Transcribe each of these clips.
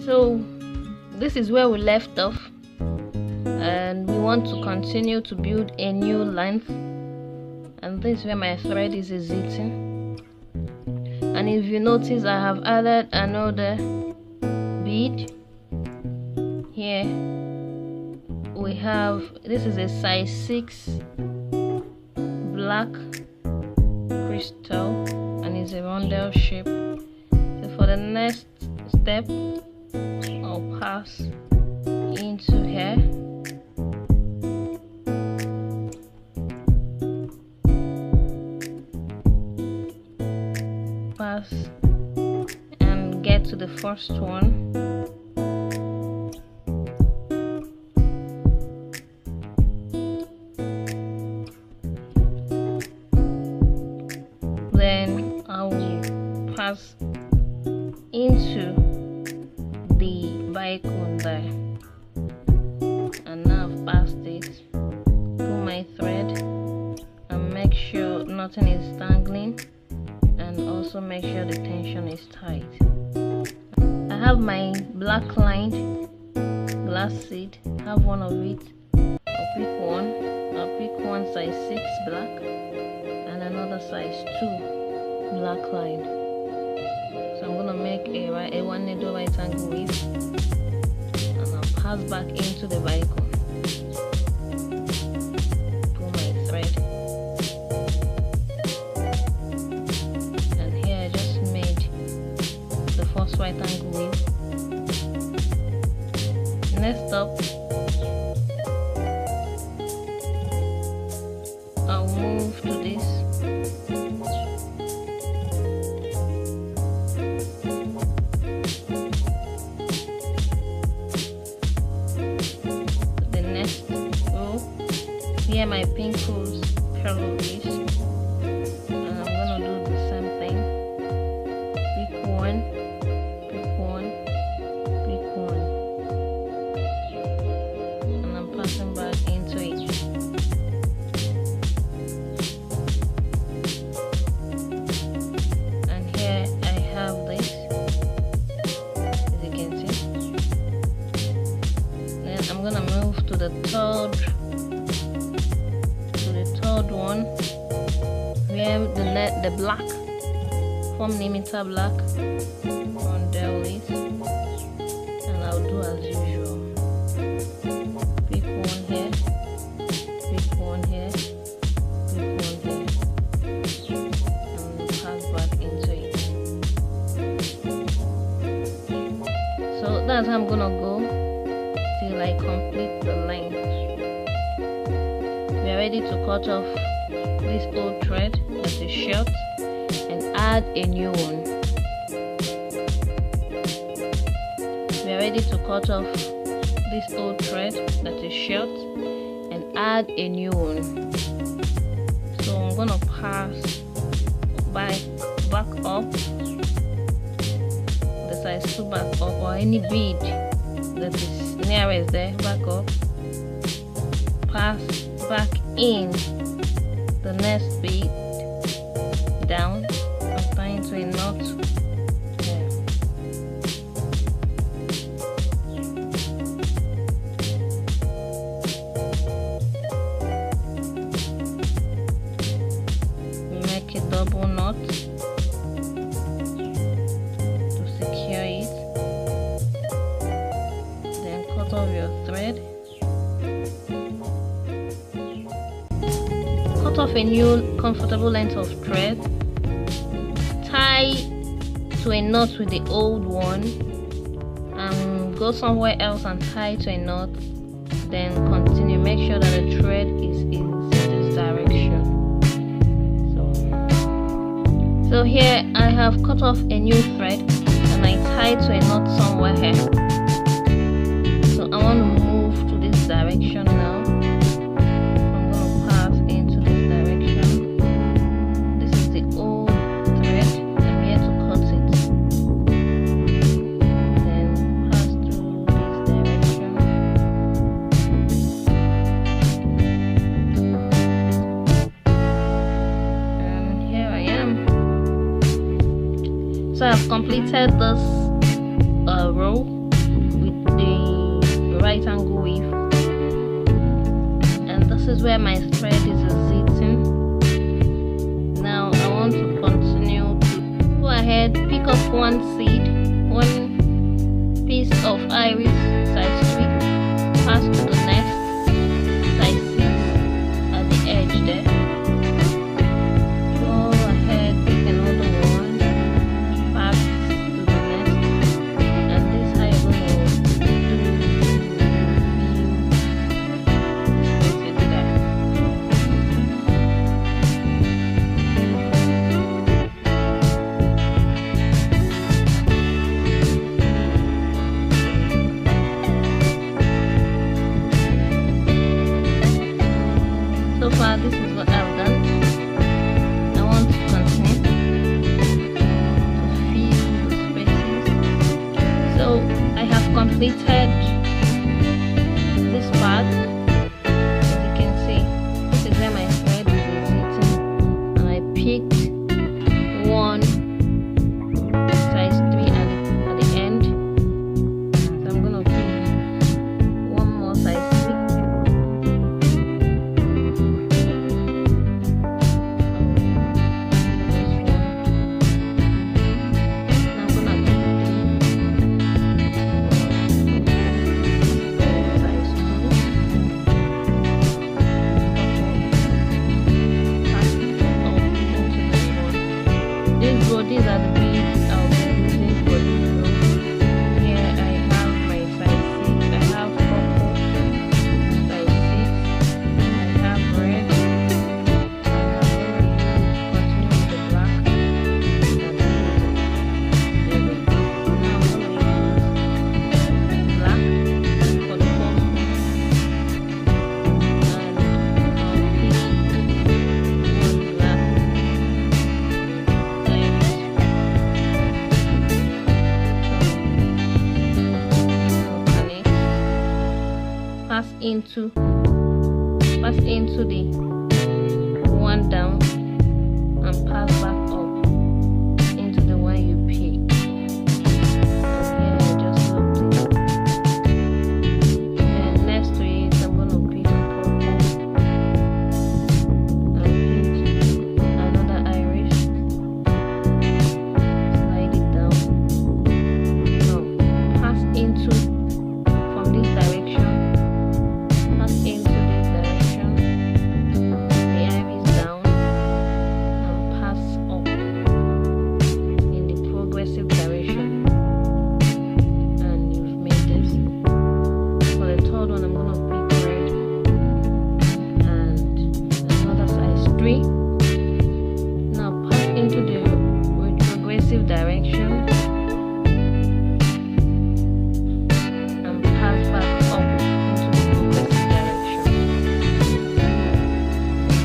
So this is where we left off, and we want to continue to build a new length, and this is where my thread is exiting. And if you notice, I have added another bead here. We have, this is a size 6 black crystal, and it's a rondel shape. So for the next step, I'll pass into here. Pass and get to the first one. Then I will pass into the bicone there, and now I've passed it. Pull my thread and make sure nothing is dangling, and also make sure the tension is tight. I have my black lined glass seed. I have one of it. I'll pick one. I'll pick one size 6 black and another size 2 black lined. So I'm gonna make a 1 needle right angle weave, and I'll pass back into the bicone. Pull my thread, and here I just made the first right angle weave. Next up, I'll move to this. Here my pink rose parallel is, and I'm gonna do the same thing. Pick one, pick one, pick one, and I'm passing back into it. And here I have this, as you can see. Then I'm gonna move to the third one, where the black from limiter black rondel is, and I'll do as usual. Pick one here, pick one here, pick one here, and pass back into it. So that's how I'm gonna go till I complete the length. We are ready to cut off this old thread that is short and add a new one. We are ready to cut off this old thread that is short and add a new one. So I'm gonna pass back up the size 2 back up, or any bead that is nearest there, back up, pass back in the next bead down and tie into a knot there. Make a double knot to secure it, then cut off your thread. Cut off a new comfortable length of thread, tie to a knot with the old one, and go somewhere else and tie to a knot, then continue. Make sure that the thread is in this direction. So here I have cut off a new thread and I tie to a knot somewhere here. So I want to move to this direction now. So I've completed this row, right angle weave, and this is where my thread is sitting. Now I want to continue to go ahead, pick up one seed, one piece of iris size 3, pass to the next size 6 at the edge there. Go ahead, pick another one, pass to the next, and this is how you're going So far, this is what I've done. I want to continue to fill the spaces. So I have completed this part. As you can see, this is where my thread is sitting, and I picked one size 3 at the end. So I'm gonna pick one more size 3. These are the beads I'll be using for this row. Here I have my size 6, I have purple, size 6, I have red, and I'm going to continue with the black. There we go. Now I'm going to use black for the first one, and I'll pick one black. Pass into the one down and pass back up into the one you picked. And here I just looped it. Then next to it, I'm going to pick purple and pick another iris. Slide it down. Now pass into from this direction. Into this direction, the iris down, and pass up in the progressive direction, and you've made this. For the third one, I'm going to pick red and another size 3. Now pass into the progressive direction and pass back up into the progressive.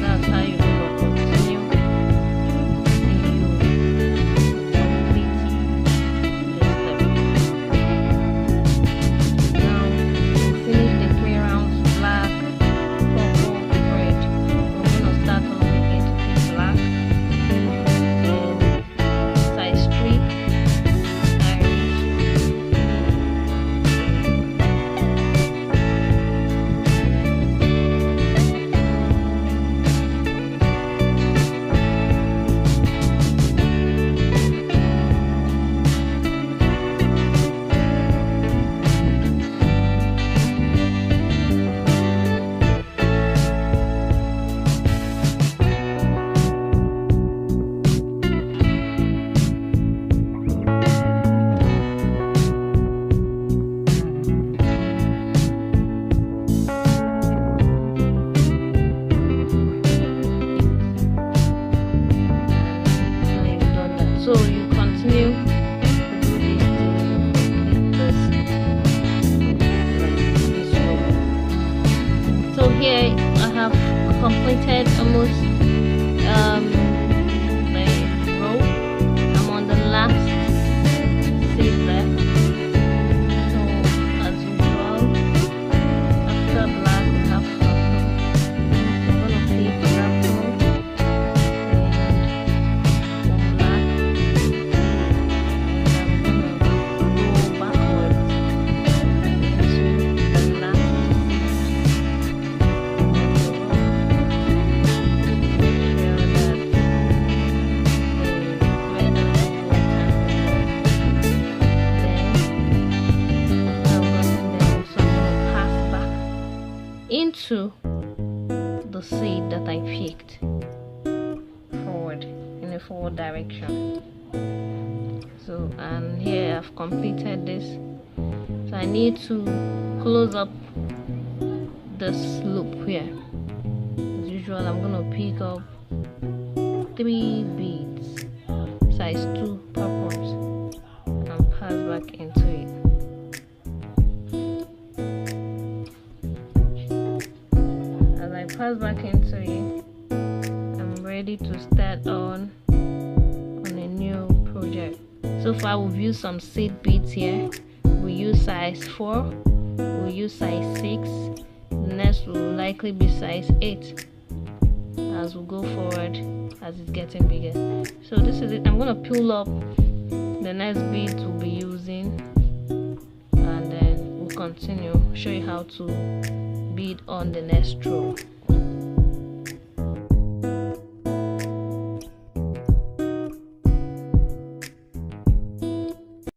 That's how you will continue till you complete this step. Now to finish the 3 rounds, black, purple, red. We're going to start all again to pick black and size 3 iris. So you continue to do this till you complete this row. So here I have completed almost the row. I'm on the last seat left. So as usual, after black we have purple. I'm gonna pick purple and one black. So, and here I've completed this, so I need to close up this loop here. As usual, I'm gonna pick up 3 beads, size 2 purples, and pass back into it. As I pass back into it, I'm ready to start on a new project. So far we've used some seed beads here. We use size 4, we use size 6, the next will likely be size 8 as we go forward, as it's getting bigger. So this is it. I'm going to pull up the next beads we'll be using, and then we'll continue, show you how to bead on the next row.